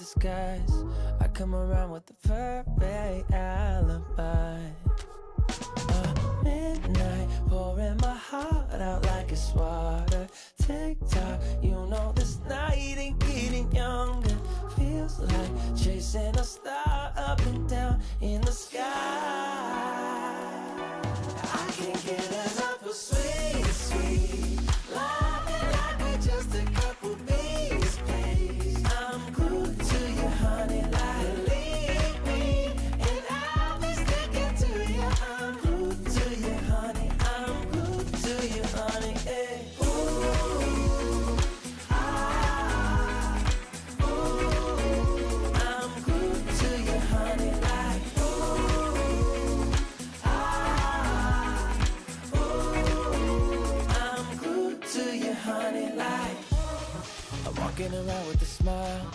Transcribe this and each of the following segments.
disguise. I come around with the perfect alibi. Midnight, pouring my heart out like it's water. Tick-tock, you know this night ain't getting younger. Feels like chasing a star up and down in the sky. I can't get enough of sweet, sweet love, like we're just a couple bees, please. I'm glued to you, honey, like leave me, and I'll be sticking to you. I'm glued to you, honey. I'm glued to you, honey. Hey. Ooh, ah, ooh, I'm glued to you, honey, like ooh, ah, ooh, I'm glued to you, honey, like. I'm walking around with a smile.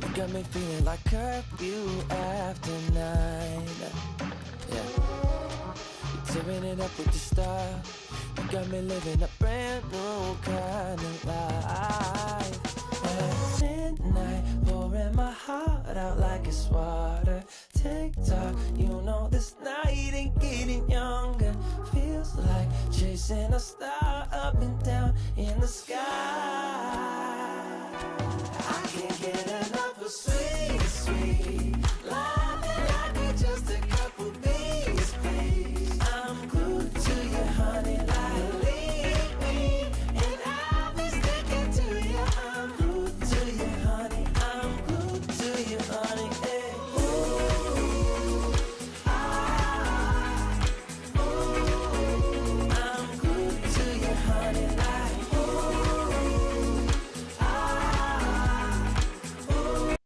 You got me feeling like curfew after 9. Yeah. You're tearing it up with your style. You got me living a brand new kind of life. At midnight, pouring my heart out like it's water. Tick-tock, you know this night ain't getting younger. Feels like chasing a star up and down in the sky. I can't get enough of sweet, sweet love, like we're just a couple bees, please. I'm glued to you, honey, like leave me, and I'll be sticking to you. I'm glued to you, honey. I'm glued to you, honey. Hey. Ooh, ah, ooh, I'm glued to you, honey, like ooh, ah, ooh.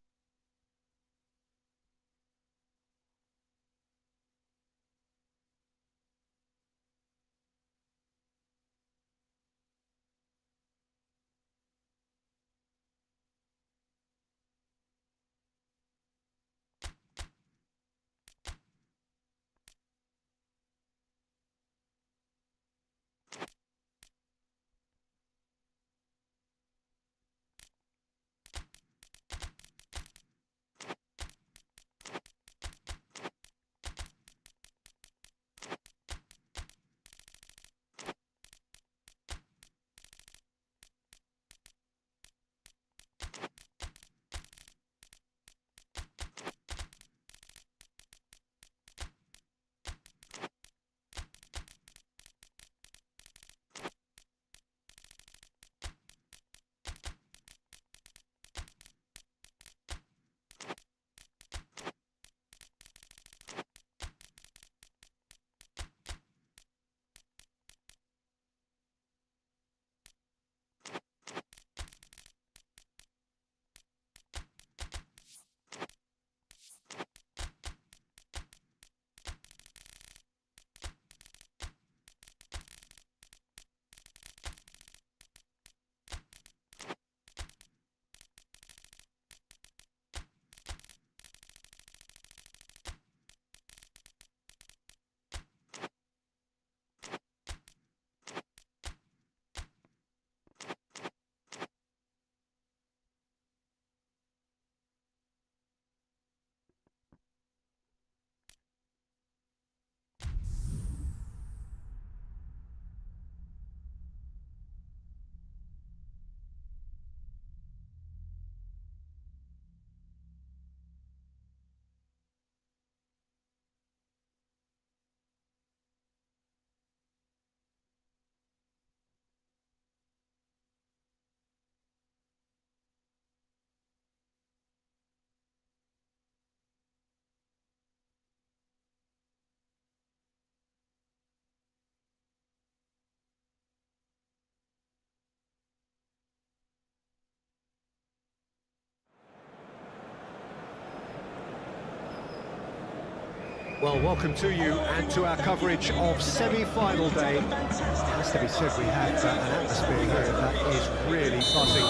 Well, welcome to you and to our coverage of semi-final day. It has to be said, we had an atmosphere here that is really buzzing.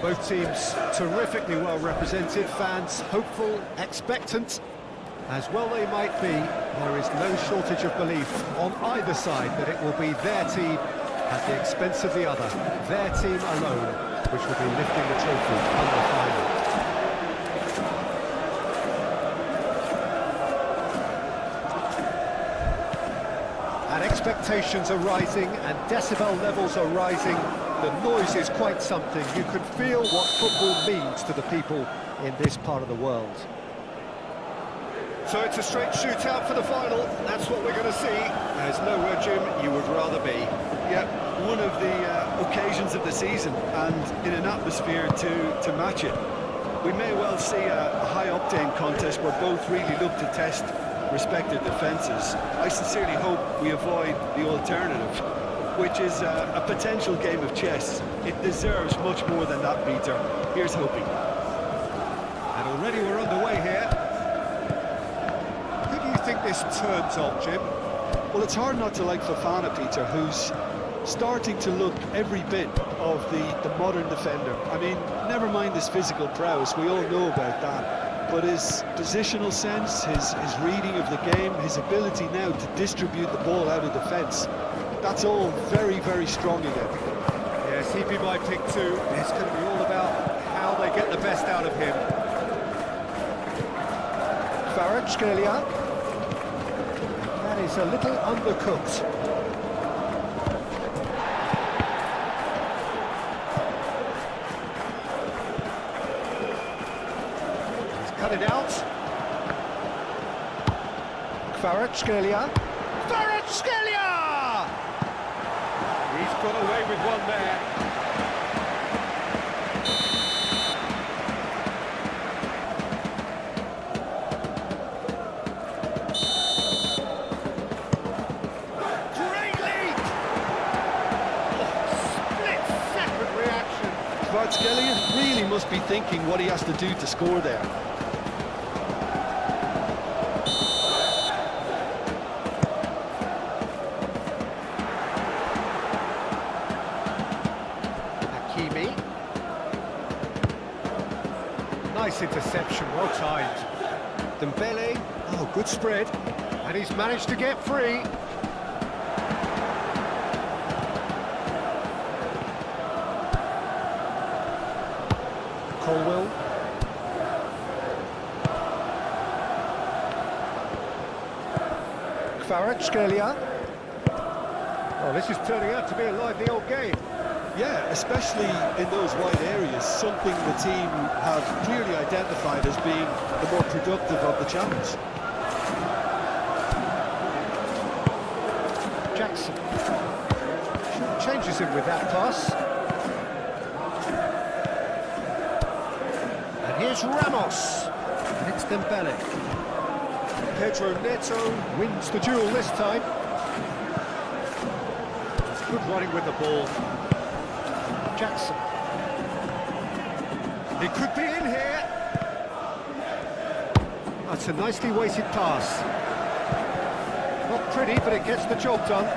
Both teams terrifically well represented, fans hopeful, expectant. As well they might be, there is no shortage of belief on either side that it will be their team at the expense of the other, their team alone, which will be lifting the trophy come the final. expectations are rising and decibel levels are rising. The noise is quite something. You can feel what football means to the people in this part of the world. So it's a straight shootout for the final. That's what we're going to see. There's nowhere, Jim, you would rather be. Yeah, one of the occasions of the season, and in an atmosphere to match it. We may well see a high-octane contest where both really look to test respective defences. I sincerely hope we avoid the alternative, which is a potential game of chess. It deserves much more than that, Peter. Here's hoping. And already we're underway here. Who do you think this turns on, Jim? Well, it's hard not to like Fofana, Peter, who's starting to look every bit of the modern defender. I mean, never mind his physical prowess, we all know about that. But his positional sense, his reading of the game, his ability now to distribute the ball out of defence, that's all very, very strong again. Yes, he'd be my pick too. It's going to be all about how they get the best out of him. Kvaratskhelia. That is a little undercooked. He's cut it out. Kvaratskhelia. Kvaratskhelia! He's got away with one there. Spesial really must be thinking what he has to do to score there. Hakimi. Nice interception, well timed. Dembele, oh, good spread. And he's managed to get free. Colwell. Kvaratskhelia. Oh, this is turning out to be a lively old game. Yeah, especially in those wide areas, something the team have clearly identified as being the more productive of the channels. Jackson changes him with that pass. And here's Ramos. And it's Dembele. Pedro Neto wins the duel this time. It's good running with the ball. Jackson. He could be in here. That's a nicely weighted pass. Not pretty, but it gets the job done.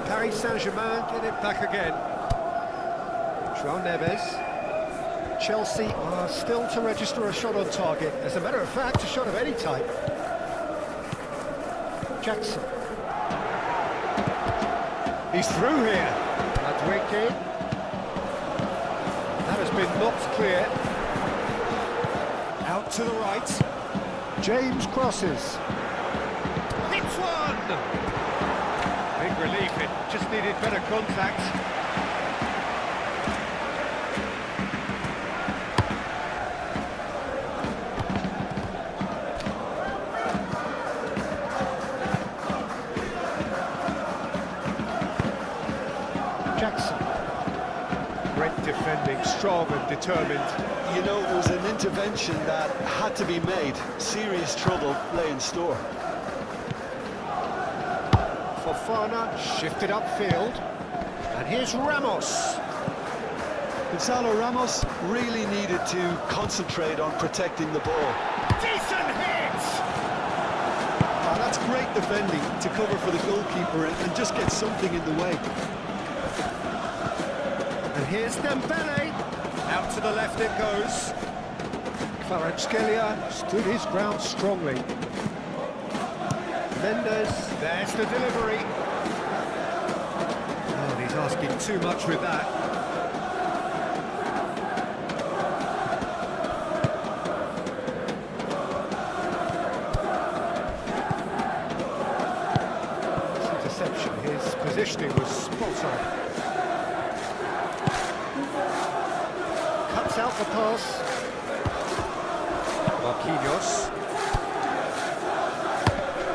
Paris Saint-Germain get it back again. João Neves. Chelsea are still to register a shot on target. As a matter of fact, a shot of any type. Jackson. He's through here. Madwicki. That has been knocked clear. Out to the right. James crosses. Hits one! Big relief, it just needed better contact. Jackson. Great defending, strong and determined. You know, it was an intervention that had to be made. Serious trouble lay in store. Fofana shifted upfield. And here's Ramos. Gonzalo Ramos really needed to concentrate on protecting the ball. Decent hit! Oh, that's great defending to cover for the goalkeeper and just get something in the way. And here's Dembele. Out to the left it goes. Kvaratskhelia stood his ground strongly. Mendes, there's the delivery. Oh, he's asking too much with that. safety was spot on. Cuts out the pass. Marquinhos.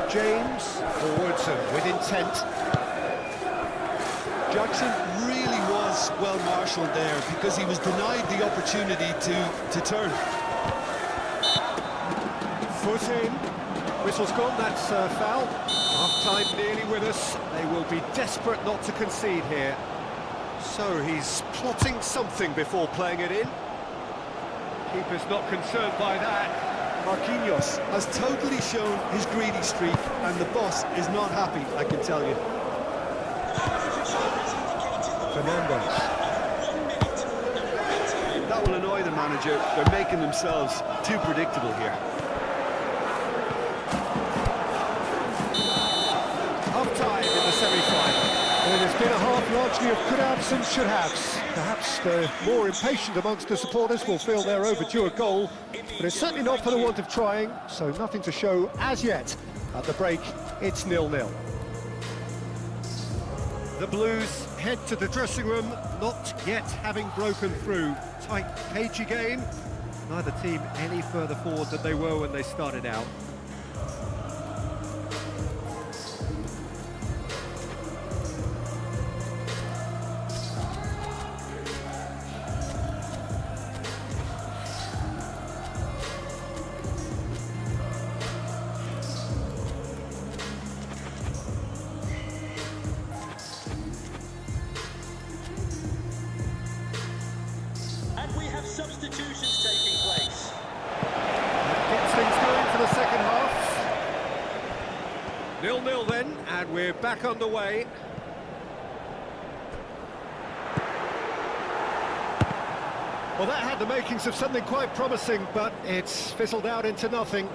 James, forwards and with intent. Jackson really was well marshalled there because he was denied the opportunity to turn. Foot in. Whistle's gone, that's a foul. Half-time nearly with us. They will be desperate not to concede here. So he's plotting something before playing it in. Keeper's not concerned by that. Marquinhos has totally shown his greedy streak, and the boss is not happy, I can tell you. Fernandes. That will annoy the manager. They're making themselves too predictable here. Half-time in the semi-final. Well, it's been a half largely of could-haves and should-haves. Perhaps the more impatient amongst the supporters will feel they're overdue a goal, but it's certainly not for the want of trying, so nothing to show as yet. At the break, it's 0-0. The Blues head to the dressing room, not yet having broken through. Tight, cagey game. Neither team any further forward than they were when they started out. Substitutions taking place. Gets things going for the second half. 0-0 then, and we're back underway. Well, that had the makings of something quite promising, but it's fizzled out into nothing.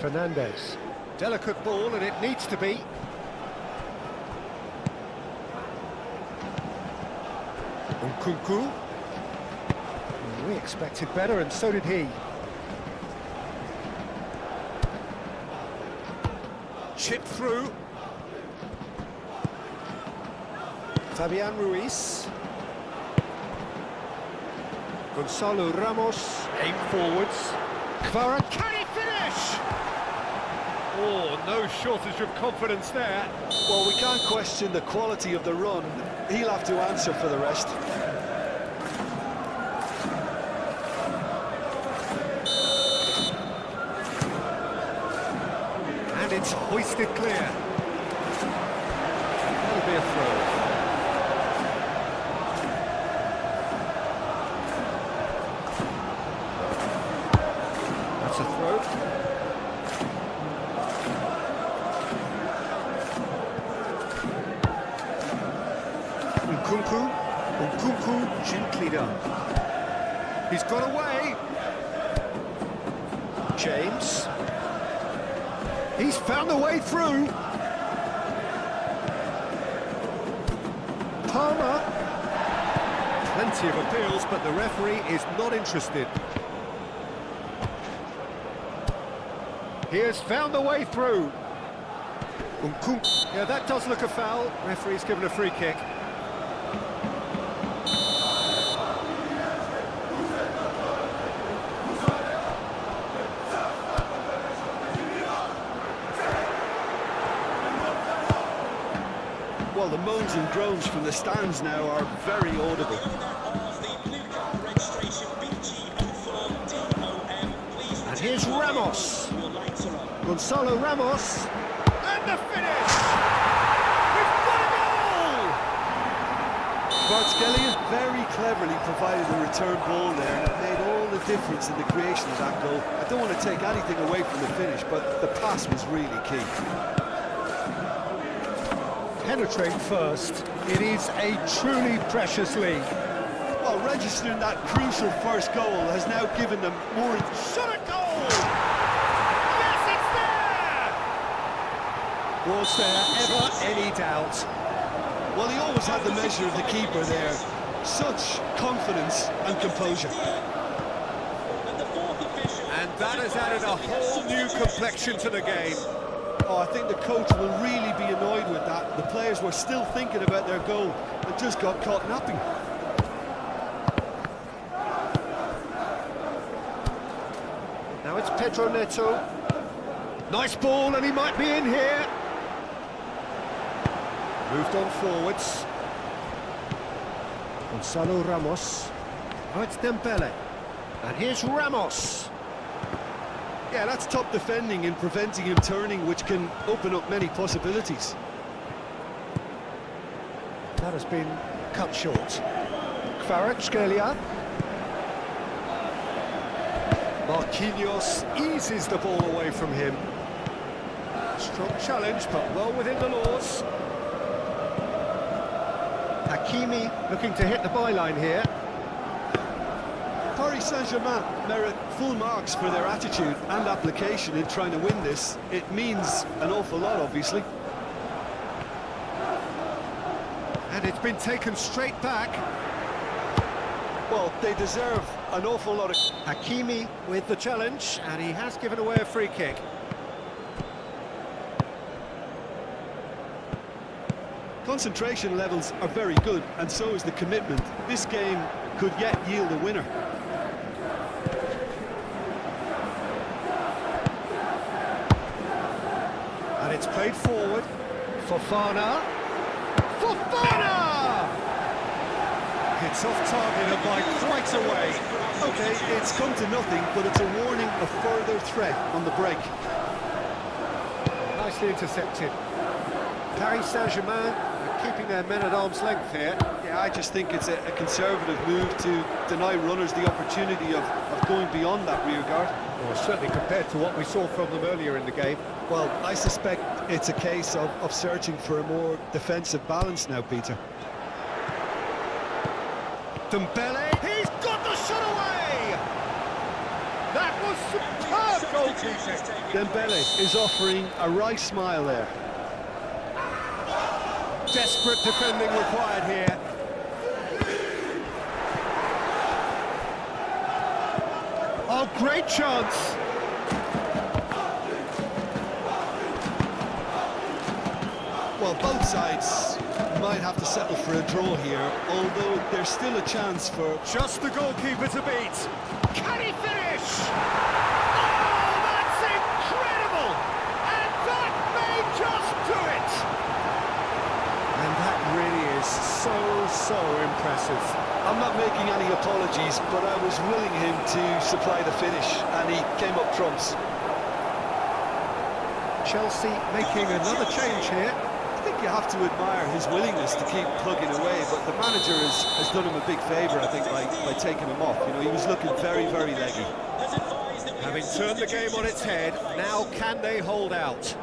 Fernandes. Delicate ball, and it needs to be. Nkunku. We expected better, and so did he. Chip through. Fabian Ruiz. Gonzalo Ramos. Aim forwards. Kvara, can he finish? Oh, no shortage of confidence there. Well, we can't question the quality of the run. He'll have to answer for the rest. And it's hoisted clear. That'll be a throw. That's a throw. Nkunku, gently done. He's got away. James. He's found a way through. Palmer. Plenty of appeals, but the referee is not interested. He has found a way through. Nkunku. Yeah, that does look a foul. Referee's given a free kick. Well, the moans and groans from the stands now are very audible. And here's Ramos. Gonzalo Ramos. And the finish! We've got a goal! Kvaratskhelia very cleverly provided the return ball there, and it made all the difference in the creation of that goal. I don't want to take anything away from the finish, but the pass was really key. Penetrate first. It is a truly precious league. Well, registering that crucial first goal has now given them more... Shot a goal! Yes, it's there! Was there ever any doubt? Well, he always had the measure of the keeper there. Such confidence and composure. And That has added a whole new complexion to the game. Oh, I think the coach will really be annoyed with that. The players were still thinking about their goal and just got caught napping. Now it's Pedro Neto. Nice ball, and he might be in here. Moved on forwards. Gonzalo Ramos. Now it's Dembele. And here's Ramos. Yeah, that's top defending and preventing him turning, which can open up many possibilities. That has been cut short. Kvaratskhelia. Marquinhos eases the ball away from him. Strong challenge, but well within the laws. Hakimi looking to hit the byline here. Paris Saint-Germain merit full marks for their attitude and application in trying to win this. It means an awful lot, obviously. And it's been taken straight back. Well, they deserve an awful lot of... Hakimi with the challenge, and he has given away a free kick. Concentration levels are very good, and so is the commitment. This game could yet yield a winner. And it's played forward. Fofana. Fofana! It's off target and by quite a way. Okay, it's come to nothing, but it's a warning of further threat on the break. Nicely intercepted. Paris Saint-Germain are keeping their men at arm's length here. Yeah, I just think it's a conservative move to deny runners the opportunity of going beyond that rear guard. Well, certainly compared to what we saw from them earlier in the game. Well, I suspect it's a case of searching for a more defensive balance now, Peter. Dembele, he's got the shot away! That was superb goalkeeping! Dembele is offering a wry smile there. Desperate defending required here. Oh, great chance! Well, both sides might have to settle for a draw here, although there's still a chance for... Just the goalkeeper to beat. Can he finish? Oh, that's incredible! And that may just do it! And that really is so impressive. I'm not making any apologies, but I was willing him to supply the finish, and he came up trumps. Chelsea making another change here. I think you have to admire his willingness to keep plugging away, but the manager has done him a big favour, I think, by taking him off. You know, he was looking very, very leggy. Having turned the game on its head, now can they hold out?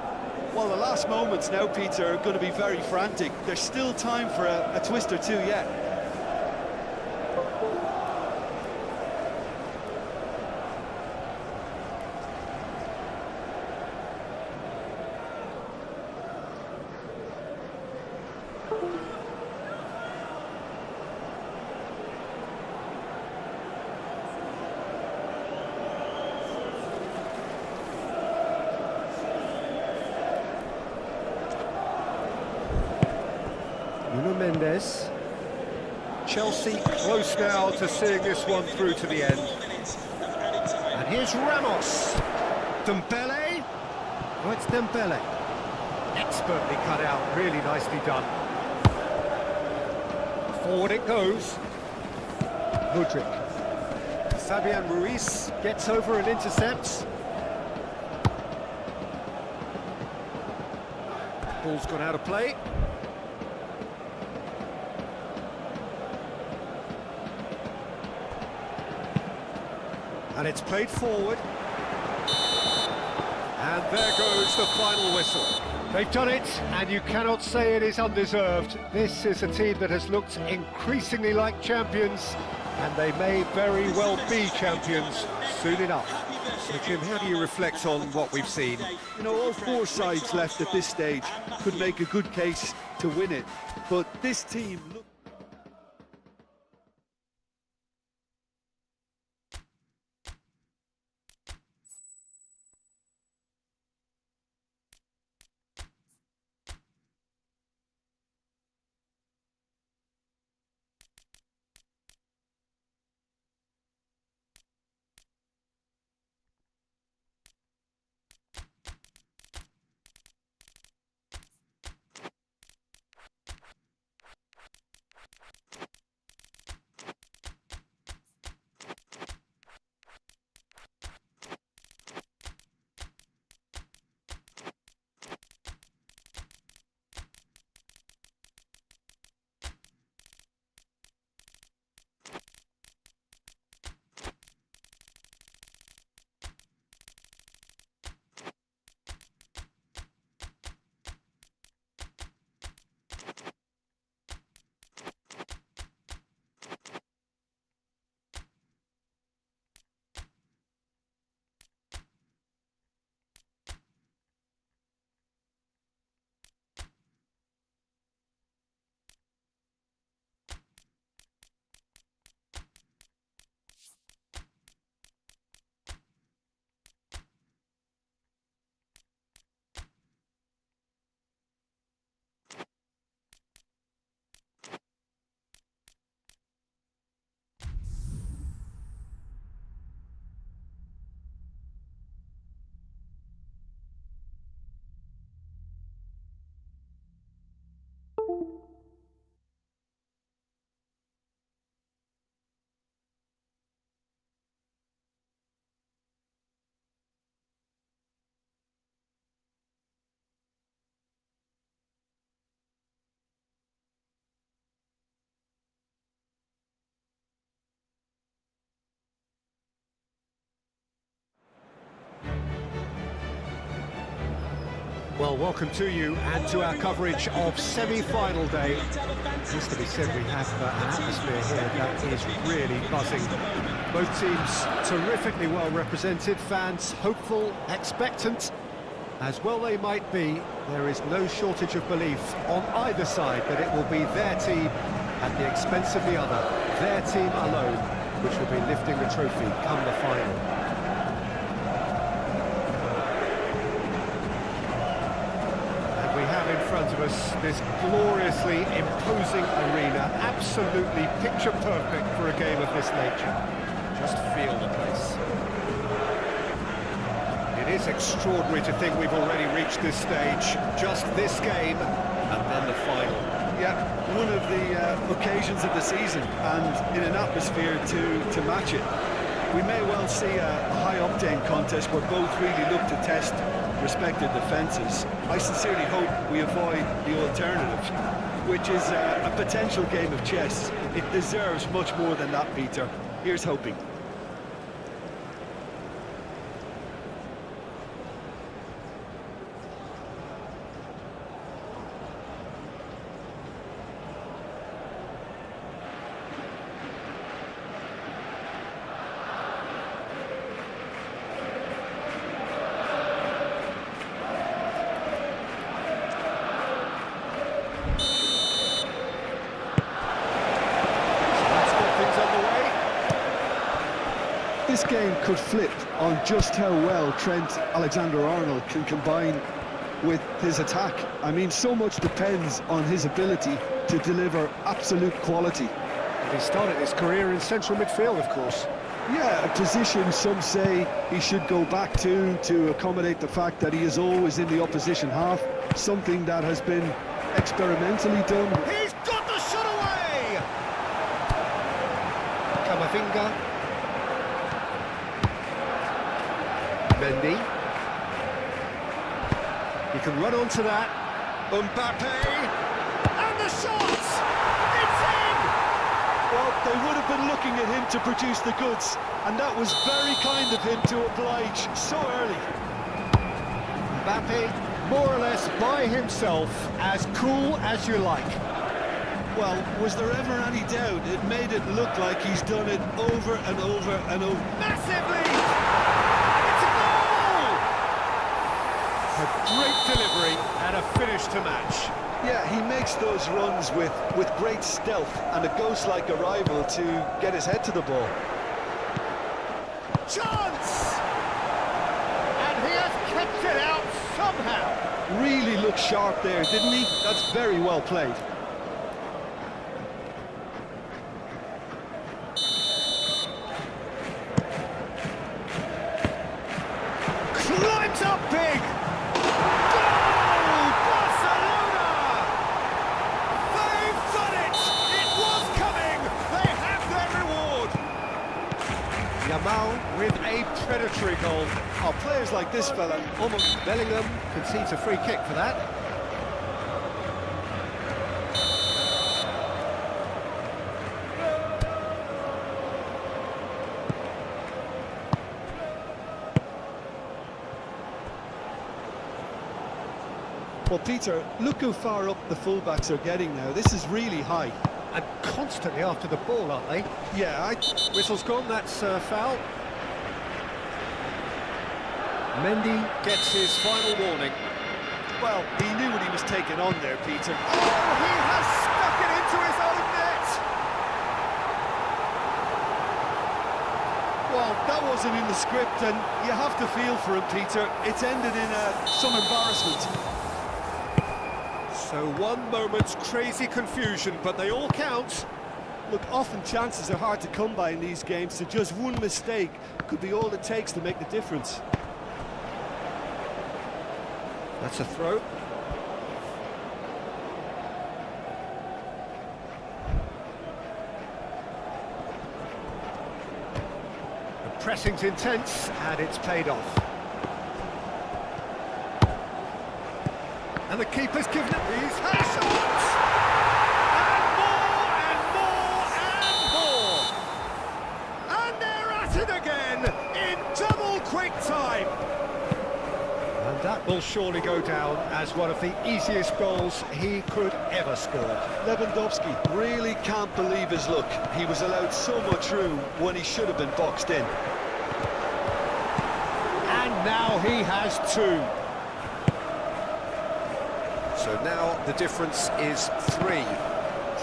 Well, the last moments now, Peter, are going to be very frantic. There's still time for a twist or two yet. Nuno Mendes. Chelsea close now to seeing this one through to the end. And here's Ramos. Dembele. Oh, it's Dembele. Expertly cut out, really nicely done. Forward it goes. Mudryk. Fabian Ruiz gets over and intercepts. Ball's gone out of play. And it's played forward. And there goes the final whistle. They've done it, and you cannot say it is undeserved. This is a team that has looked increasingly like champions, and they may very well be champions soon enough. So, Jim, how do you reflect on what we've seen? You know, all four sides left at this stage could make a good case to win it, but this team... Well, welcome to you and to our coverage of semi-final day. It has to be said, we have an atmosphere here that is really buzzing. Both teams terrifically well represented, fans hopeful, expectant. As well they might be, there is no shortage of belief on either side that it will be their team at the expense of the other, their team alone, which will be lifting the trophy come the final. In front of us, this gloriously imposing arena, absolutely picture perfect for a game of this nature. Just feel the place. It is extraordinary to think we've already reached this stage, just this game, and then the final. Yeah, one of the occasions of the season, and in an atmosphere to match it. We may well see a high-octane contest where both really look to test respective defences. I sincerely hope we avoid the alternative, which is a potential game of chess. It deserves much more than that, Peter. Here's hoping. This game could flip on just how well Trent Alexander-Arnold can combine with his attack. I mean, so much depends on his ability to deliver absolute quality. He started his career in central midfield, of course. Yeah, a position some say he should go back to accommodate the fact that he is always in the opposition half, something that has been experimentally done. He's got the shot away! Camavinga. Mendy. He can run onto that. Mbappe! And the shot! It's in! Well, they would have been looking at him to produce the goods, and that was very kind of him to oblige so early. Mbappe, more or less by himself, as cool as you like. Well, was there ever any doubt? It made it look like he's done it over and over and over. Massively! A great delivery and a finish to match. Yeah, he makes those runs with great stealth and a ghost-like arrival to get his head to the ball. Chance! And he has kept it out somehow. Really looked sharp there, didn't he? That's very well played. Climbs up big! With a predatory goal. Oh, players like this fella. Almost Bellingham concedes a free kick for that. Well, Peter, look how far up the fullbacks are getting now. This is really high. And constantly after the ball, aren't they? Yeah, Whistle's gone, that's foul. Mendy gets his final warning. Well, he knew what he was taking on there, Peter. Oh, he has stuck it into his own net! Well, that wasn't in the script, and you have to feel for him, Peter. It's ended in some embarrassment. So one moment's crazy confusion, but they all count. Look, often chances are hard to come by in these games, so just one mistake could be all it takes to make the difference. That's a throw. The pressing's intense, and it's paid off. And the keeper's given it. He's had a shot! And more, and more, and more! And they're at it again in double quick time! And that That will surely go down as one of the easiest goals he could ever score. Lewandowski really can't believe his luck. He was allowed so much room when he should have been boxed in. And now he has two. So now the difference is 3.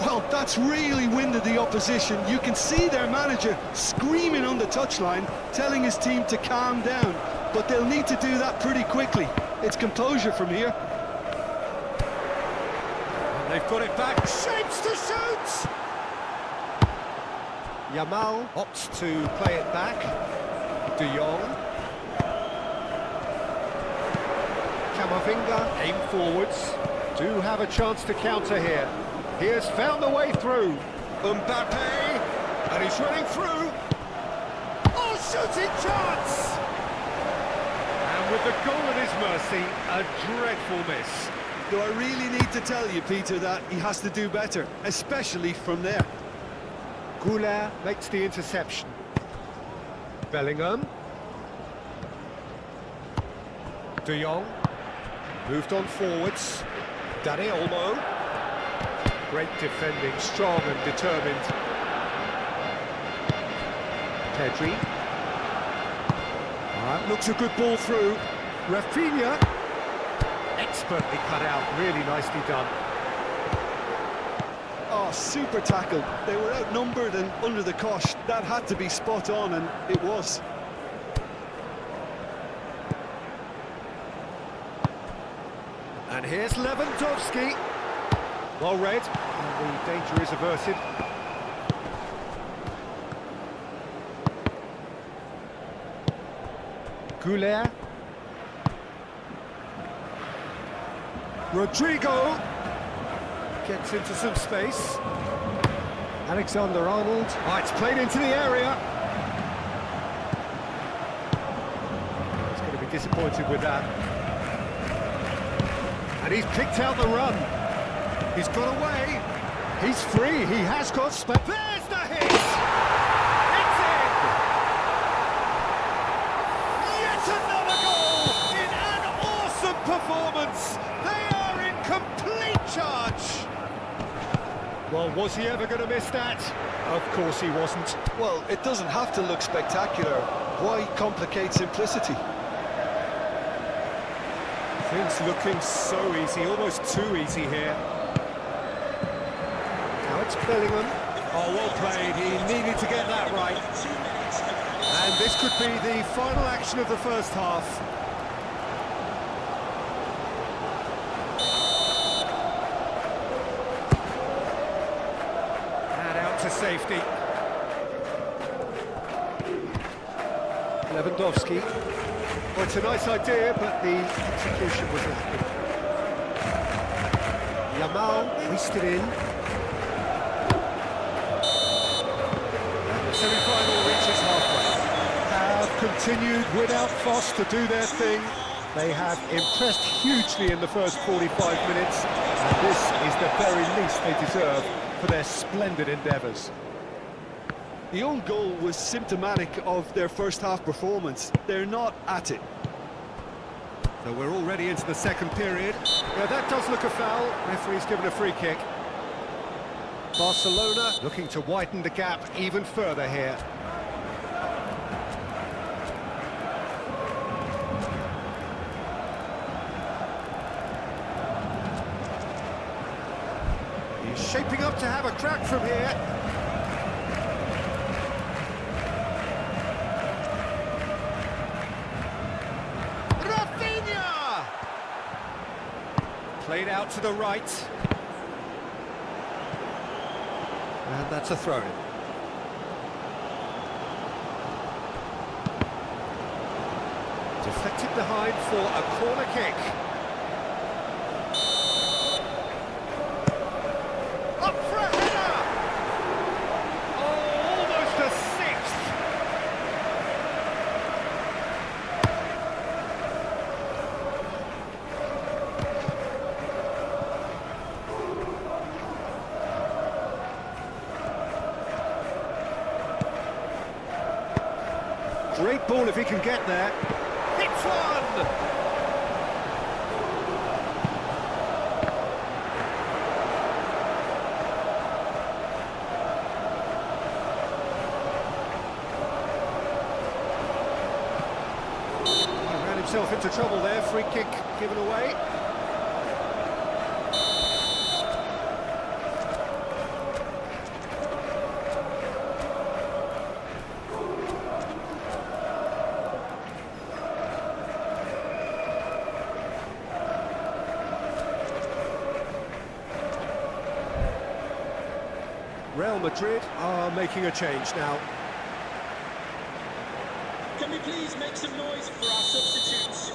Well, that's really winded the opposition. You can see their manager screaming on the touchline, telling his team to calm down. But they'll need to do that pretty quickly. It's composure from here. And they've got it back. Shapes to shoot! Yamal opts to play it back. De Jong. Camavinga aim forwards. Do have a chance to counter here. He has found the way through. Mbappe, and he's running through. Oh, shooting chance! And with the goal at his mercy, a dreadful miss. Do I really need to tell you, Peter, that he has to do better, especially from there? Goulart makes the interception. Bellingham. De Jong. Moved on forwards. Dani Olmo. Great defending, strong and determined. Pedri. Looks a good ball through. Rafinha. Expertly cut out, really nicely done. Oh, super tackle. They were outnumbered and under the cosh. That had to be spot on, and it was. And here's Lewandowski. Well read, and the danger is averted. Goulart. Rodrigo gets into some space. Alexander-Arnold. Oh, it's played into the area. He's going to be disappointed with that. And he's picked out the run. He's got away. He's free. He has got space. There's the hit! It's in! Yet another goal in an awesome performance. They are in complete charge. Well, was he ever going to miss that? Of course he wasn't. Well, it doesn't have to look spectacular. Why complicate simplicity? Things looking so easy, almost too easy here. Now it's Bellingham. Oh, well played. He needed to get that right. And this could be the final action of the first half. And out to safety. Lewandowski. Well, it's a nice idea, but the execution was lacking. Yamal hoisted in. And the semi-final reaches halfway. Have continued without fuss to do their thing. They have impressed hugely in the first 45 minutes, and this is the very least they deserve for their splendid endeavours. The own goal was symptomatic of their first half performance. They're not at it. So we're already into the second period. Yeah, that does look a foul. Referee's given a free kick. Barcelona looking to widen the gap even further here. He's shaping up to have a crack from here. Played out to the right. And that's a throw-in. Deflected behind for a corner kick. Up for a header! Oh, almost a sixth! Great ball if he can get there. Hits one! into trouble there, free kick given away. Real Madrid are making a change now. Can we please make some noise for our substitutes?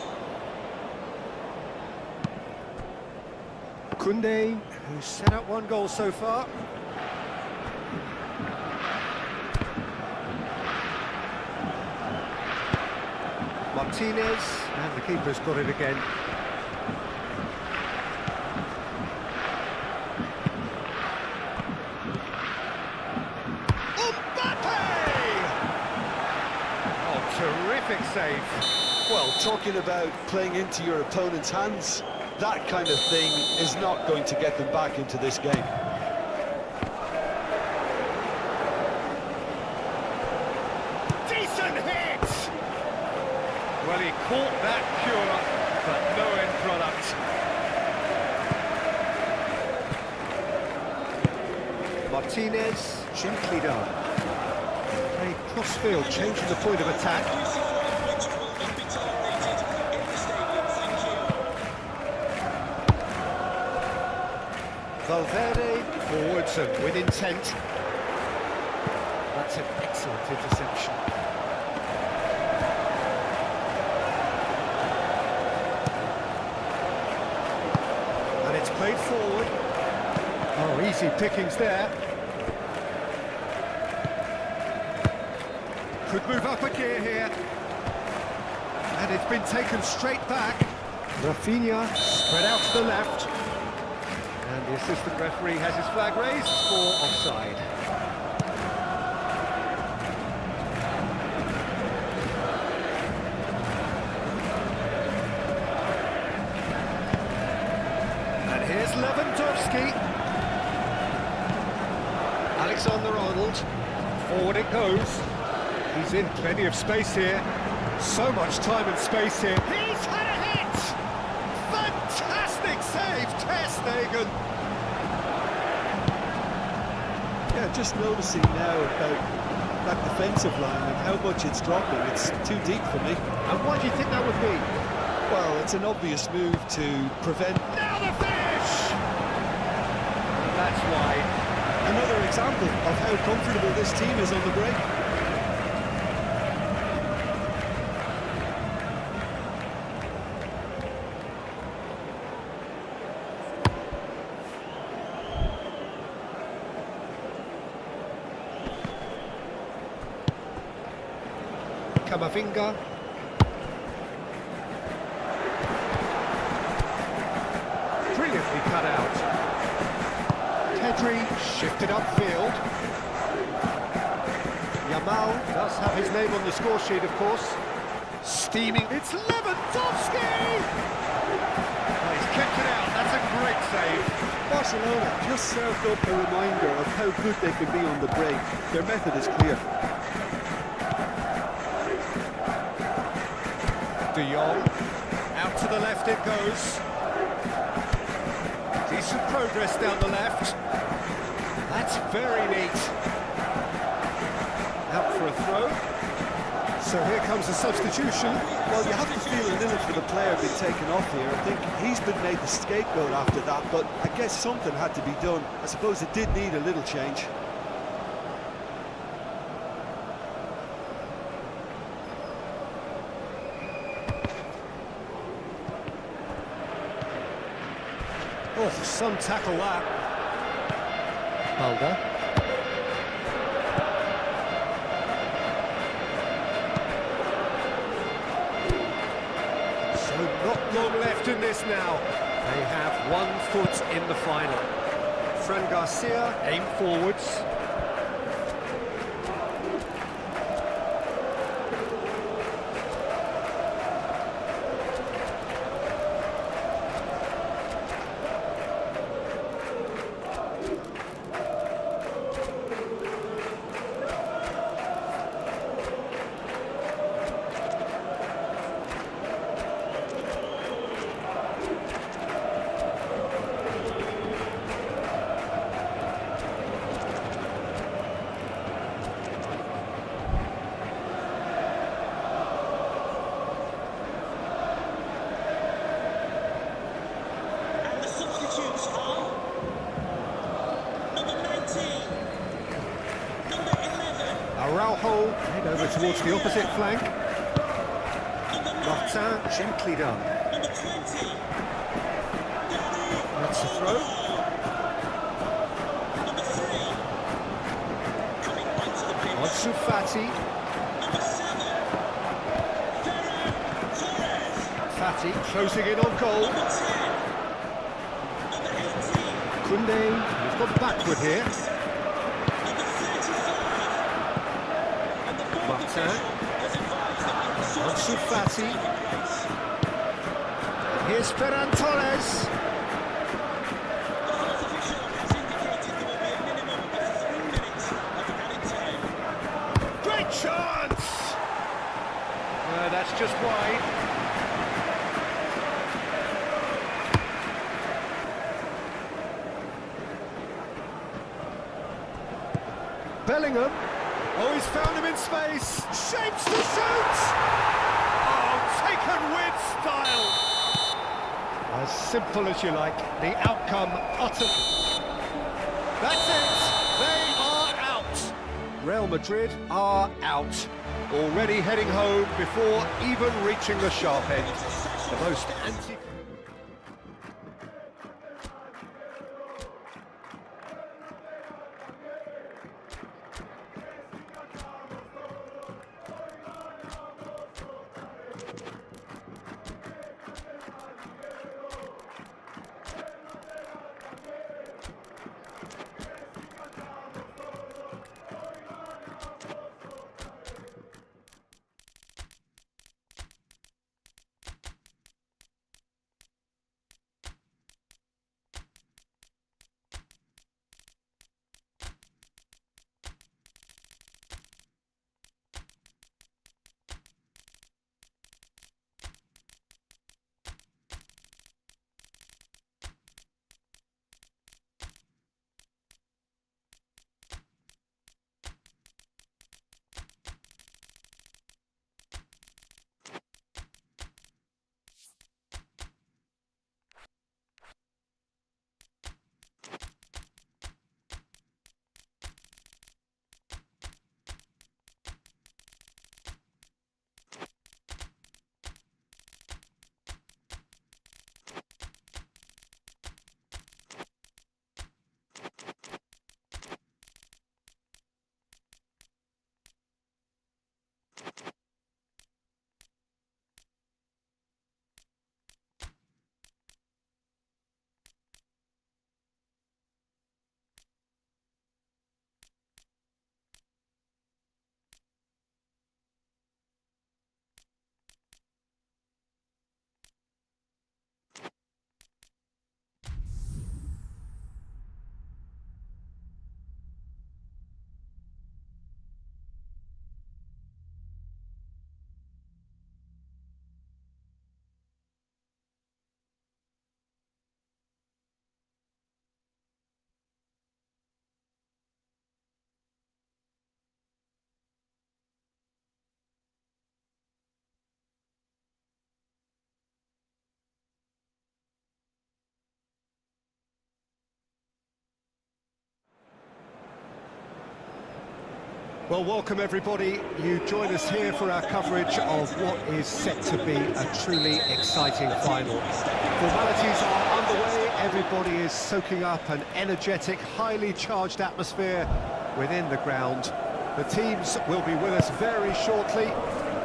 Koundé, who's set up one goal so far. Martinez, and the keeper's got it again. Terrific save. Well, talking about playing into your opponent's hands, that kind of thing is not going to get them back into this game. Decent hit! Well, he caught that pure, but no end product. Martinez, gently done. Play cross-field, changing the point of attack. Valverde forwards and with intent. That's an excellent interception. And it's played forward. Oh, easy pickings there. Could move up a gear here. And it's been taken straight back. Rafinha spread out to the left. And the assistant referee has his flag raised for offside. And here's Lewandowski. Alexander-Arnold. Forward it goes. He's in plenty of space here. So much time and space here. He's had a hit! Fantastic save, Ter Stegen! Yeah, just noticing now about that defensive line and how much it's dropping. It's too deep for me. And why do you think that would be? Well, it's an obvious move to prevent... Now the finish! That's why. Another example of how comfortable this team is on the break. Camavinga. Brilliantly cut out. Pedri shifted upfield. Yamal does have his name on the score sheet, of course. Steaming. It's Lewandowski! Oh, he's kept it out. That's a great save. Barcelona just served up a reminder of how good they can be on the break. Their method is clear. De Jong, out to the left it goes. Decent progress down the left. That's very neat. Out for a throw. So here comes a substitution. Well, you have to feel a little for the player being taken off here. I think he's been made the scapegoat after that, but I guess something had to be done. I suppose it did need a little change. Oh, some tackle that. Balda. So not long left in this now. They have 1 foot in the final. Fran Garcia aim forwards. foul hole. Head over towards the opposite flank. Martin, gently done. That's the throw. Ansu Fati. Fati closing in on goal. Koundé, he's gone backward here. Martin. Ansu Fati. Here's Ferran Torres. Great chance! That's just wide. Bellingham. Oh, he's found him in space. Shapes to shoot! Oh, taken with style. As simple as you like. The outcome utter. That's it. They are out. Real Madrid are out. Already heading home before even reaching the sharp end. The most anti... Well, welcome everybody. You join us here for our coverage of what is set to be a truly exciting final. Formalities are underway. Everybody is soaking up an energetic, highly charged atmosphere within the ground. The teams will be with us very shortly.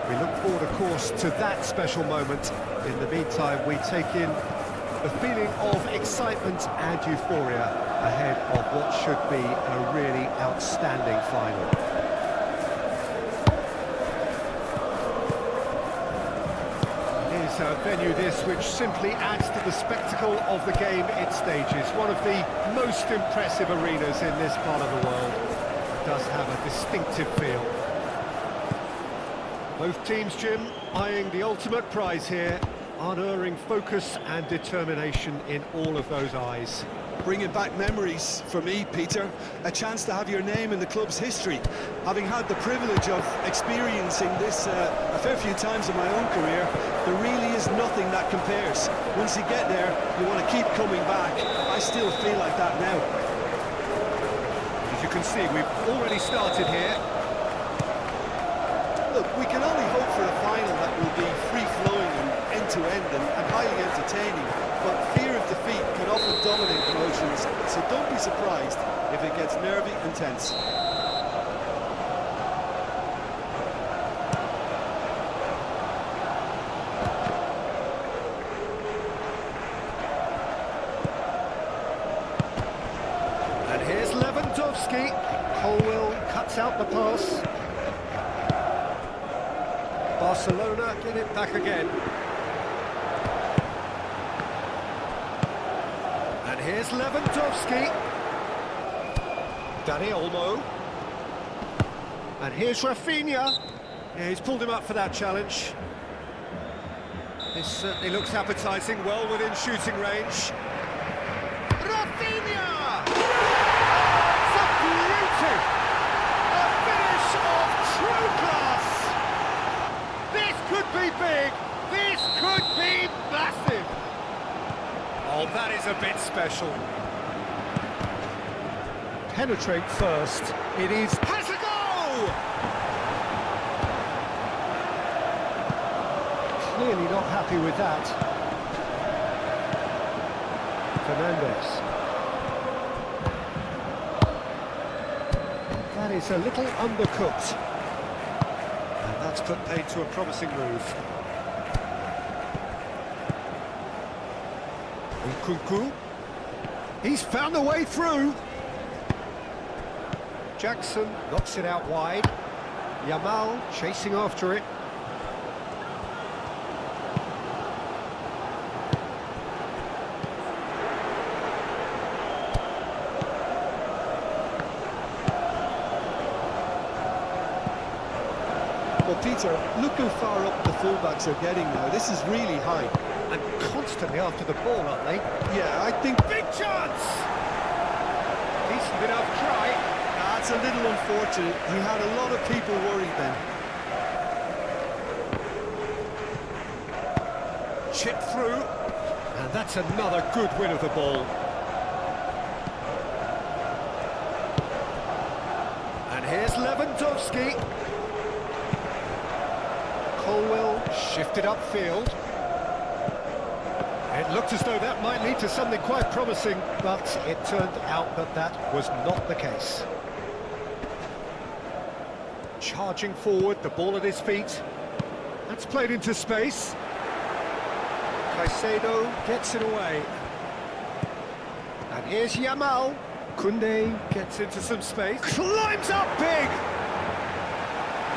We look forward, of course, to that special moment. In the meantime, we take in the feeling of excitement and euphoria ahead of what should be a really outstanding final. It's a venue this which simply adds to the spectacle of the game it stages. One of the most impressive arenas in this part of the world. It does have a distinctive feel. Both teams, Jim, eyeing the ultimate prize here, unerring focus and determination in all of those eyes. Bringing back memories for me, Peter. A chance to have your name in the club's history. Having had the privilege of experiencing this a fair few times in my own career, there really is nothing that compares. Once you get there, you want to keep coming back. I still feel like that now. As you can see, we've already started here. Look, we can only hope for a final that will be free-flowing and end-to-end and highly entertaining, but fear of defeat can often dominate emotions, so don't be surprised if it gets nervy and tense. And here's Lewandowski. Colwell cuts out the pass. Barcelona get it back again. And here's Lewandowski. Dani Olmo. And here's Rafinha. Yeah, he's pulled him up for that challenge. This certainly looks appetising, well within shooting range. Rafinha! It's a beauty! A finish of true class! This could be big! This could be massive! Oh, that is a bit special. Penetrate first. It is... Has a goal! Clearly not happy with that. Fernandes. That is a little undercooked. And that's put paid to a promising move. Nkunku. He's found a way through. Jackson knocks it out wide. Yamal chasing after it. Well, Peter, look how far up the fullbacks are getting now. This is really high. And constantly after the ball, aren't they? Yeah, I think... Big chance! Decent enough try. That's a little unfortunate. He had a lot of people worried then. Chip through. And that's another good win of the ball. And here's Lewandowski. Colwell shifted upfield. It looked as though that might lead to something quite promising, but it turned out that that was not the case. Charging forward, the ball at his feet. That's played into space. Caicedo gets it away. And here's Yamal. Koundé gets into some space. Climbs up big!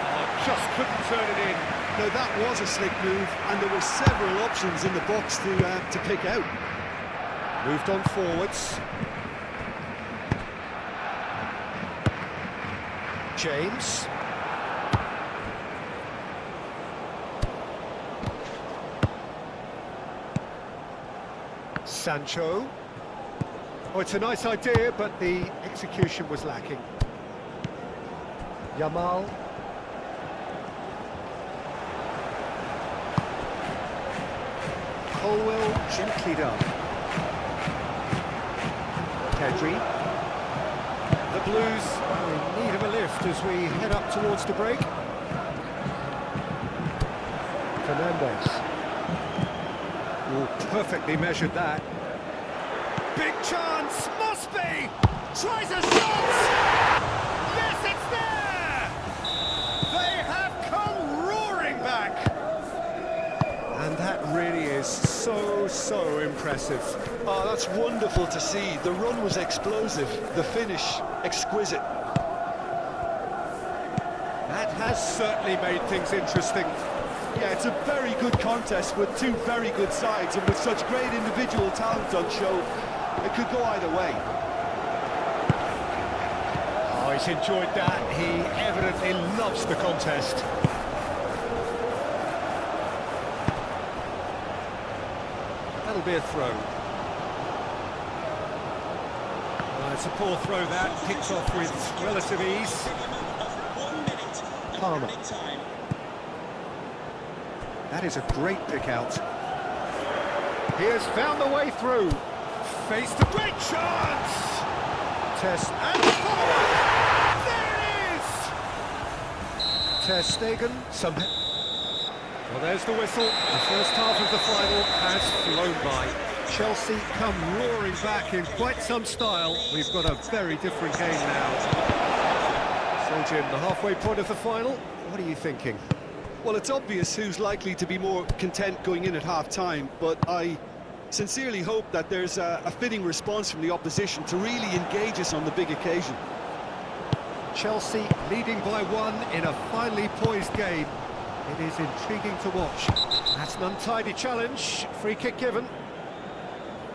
Oh, just couldn't turn it in. No, that was a slick move, and there were several options in the box to pick out. Moved on forwards. James. Sancho. Oh, it's a nice idea, but the execution was lacking. Yamal. Colwell gently done. Pedri. The Blues are in need of a lift as we head up towards the break. Fernandes. Oh, perfectly measured that. Big chance, must be! Tries a shot! Yes, it's there! They have come roaring back! And that really is so impressive. Oh, that's wonderful to see. The run was explosive, the finish exquisite. That has certainly made things interesting. Yeah, it's a very good contest with two very good sides, and with such great individual talent on show, it could go either way. Oh, he's enjoyed that. He evidently loves the contest. That'll be a throw. It's a poor throw that, picked off with relative ease. Palmer. That is a great pick out. He has found the way through. Face the great chance! Test and forward! There it is! Ter Stegen, Well, there's the whistle. The first half of the final has flown by. Chelsea come roaring back in quite some style. We've got a very different game now. So, Jim, the halfway point of the final, what are you thinking? Well, it's obvious who's likely to be more content going in at half-time, but I sincerely hope that there's a fitting response from the opposition to really engage us on the big occasion. Chelsea leading by 1 in a finely poised game. It is intriguing to watch. That's an untidy challenge. Free kick given.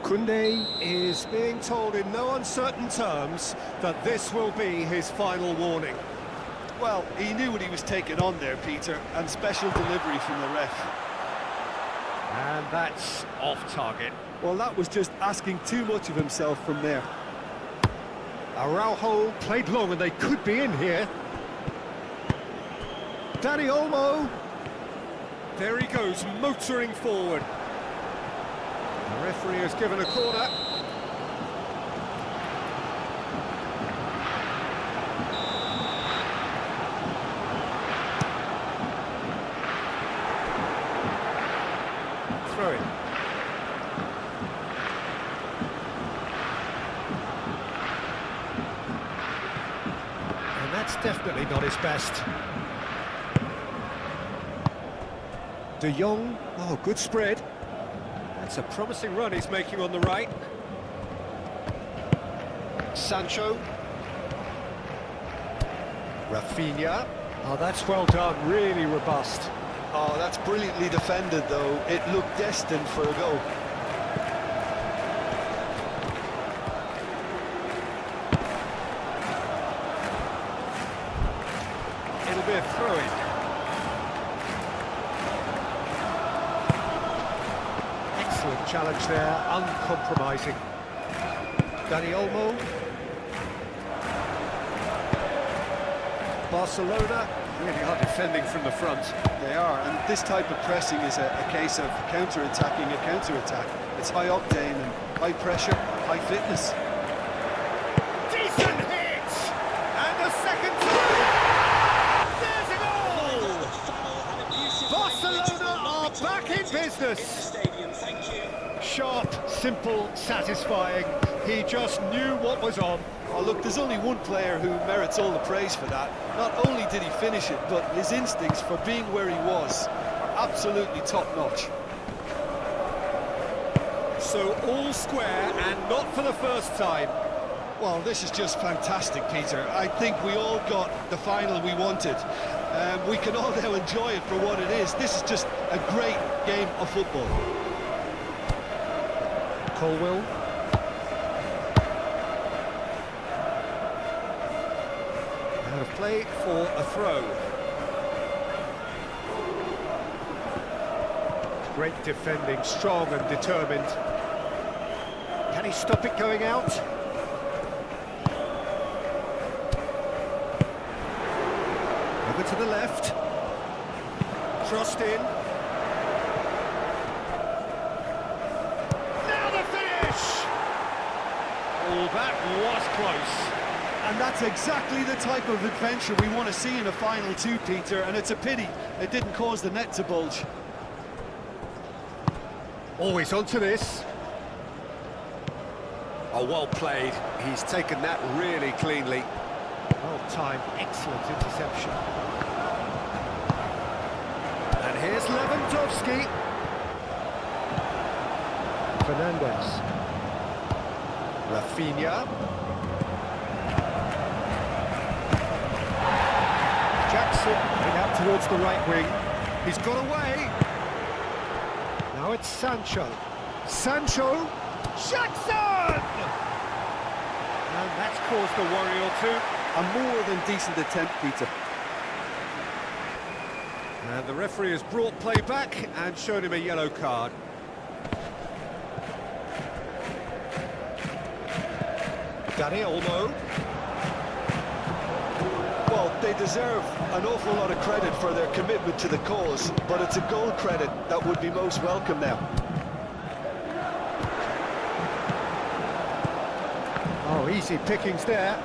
Koundé is being told in no uncertain terms that this will be his final warning. Well, he knew what he was taking on there, Peter, and special delivery from the ref. And that's off target. Well, that was just asking too much of himself from there. Araujo played long and they could be in here. Dani Olmo. There he goes, motoring forward. The referee has given a corner. Throw in. And that's definitely not his best. De Jong, oh, good spread. That's a promising run he's making on the right. Sancho. Rafinha. Oh, that's well done, really robust. Oh, that's brilliantly defended, though. It looked destined for a goal. It'll be a throw-in. Excellent challenge there, uncompromising. Dani Olmo. Barcelona really are defending from the front. They are, and this type of pressing is a case of counter-attacking a counter-attack. It's high octane and high pressure, high fitness. Decent hit! And a second time! There's a goal! Barcelona are back in business! Sharp, simple, satisfying. He just knew what was on. Oh, look, there's only one player who merits all the praise for that. Not only did he finish it, but his instincts for being where he was are absolutely top-notch. So all square and not for the first time. Well, this is just fantastic, Peter. I think we all got the final we wanted. We can all now enjoy it for what it is. This is just a great game of football. Colwell. Out of play for a throw. Great defending, strong and determined. Can he stop it going out? Over to the left. Crossed in. Now the finish! Oh, that was close. And that's exactly the type of adventure we want to see in a final too, Peter, and it's a pity it didn't cause the net to bulge. Always onto this. Oh, well played. He's taken that really cleanly. Well timed, excellent interception. And here's Lewandowski. Fernandez. Rafinha. Jackson heading out towards the right wing. He's got away. Now it's Sancho. Sancho. Jackson! And that's caused a worry or two. A more than decent attempt, Peter. And the referee has brought play back and shown him a yellow card. Dani Olmo. Well, they deserve an awful lot of credit for their commitment to the cause, but it's a goal credit that would be most welcome now. Oh, easy pickings there.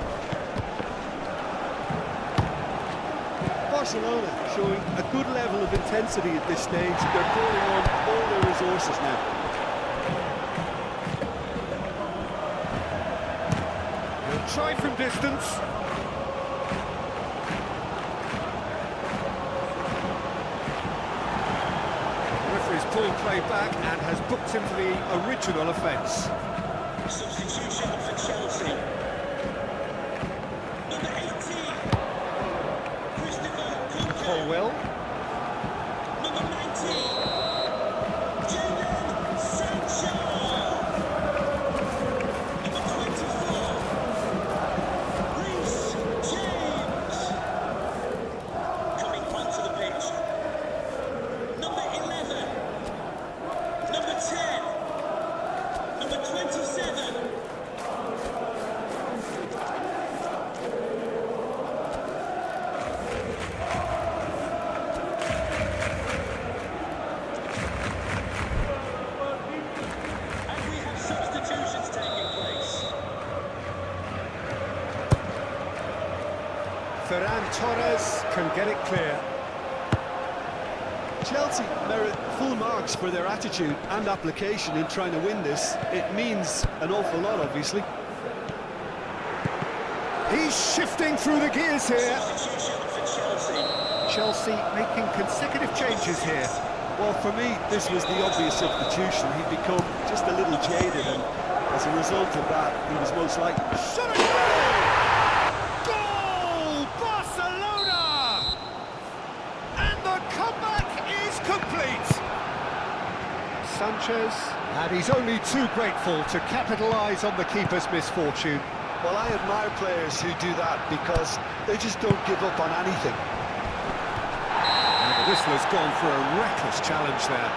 Barcelona showing a good level of intensity at this stage. They're calling on all their resources now. He'll try from distance. The referee's pulled play back and has booked him for the original offence. Substitution for Chelsea. Number 18. Christopher Kunku. Colwell. Number 19. Jadon Sancho. Number 24. Reece James. Coming onto the pitch. Number 11. Number 10. Number 27. And we have substitutions taking place. Ferran Torres can get it clear. Chelsea merit full marks for their attitude and application in trying to win this. It means an awful lot, obviously. He's shifting through the gears here. Substitution for Chelsea. Chelsea making consecutive changes here. Well, for me, this was the obvious substitution. He'd become just a little jaded, and as a result of that, he was most likely... Shot it goal! Goal! Barcelona! And the comeback is complete. Sanchez, and he's only too grateful to capitalise on the keeper's misfortune. Well, I admire players who do that because they just don't give up on anything. And the whistler's gone for a reckless challenge there.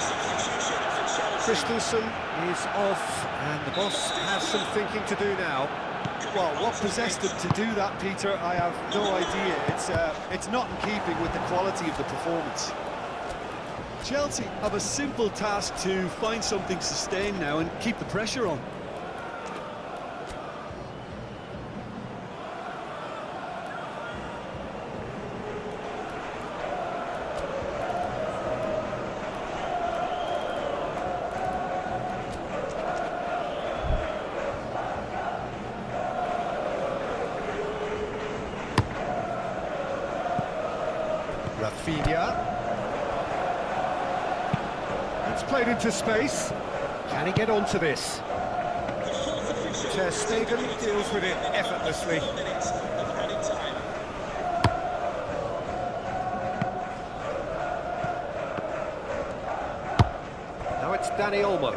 Substitution for Chelsea. Christensen is off, and the boss has some thinking to do now. Well, what possessed them to do that, Peter, I have no idea. It's not in keeping with the quality of the performance. Chelsea have a simple task to find something sustained now and keep the pressure on. Rafinha. It's played into space. Can he get onto this? The fourth official. Ter Stegen deals with it effortlessly. 4 minutes of added time. Now it's Dani Olmo.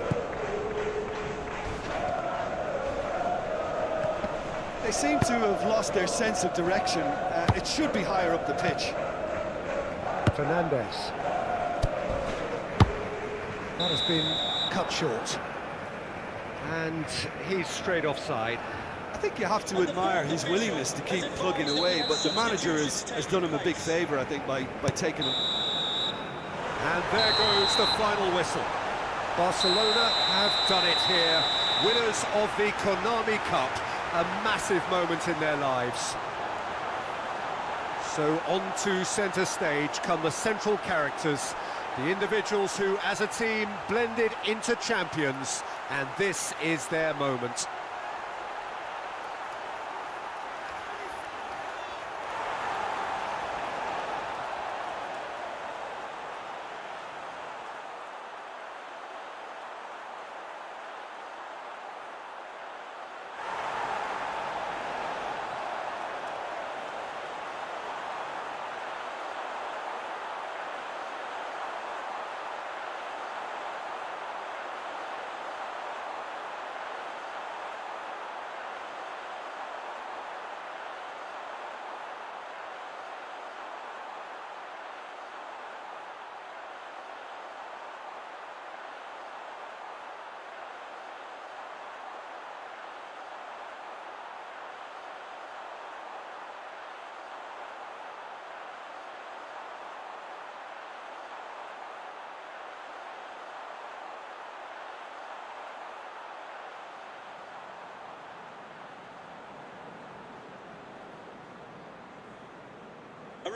They seem to have lost their sense of direction. It should be higher up the pitch. Fernandes. That has been cut short. And he's straight offside. I think you have to admire his willingness to keep plugging away, but the manager has done him a big favour, I think, by taking him. And there goes the final whistle. Barcelona have done it here. Winners of the Konami Cup. A massive moment in their lives. So on to centre stage come the central characters, the individuals who, as a team, blended into champions, and this is their moment.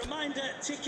reminder, ticket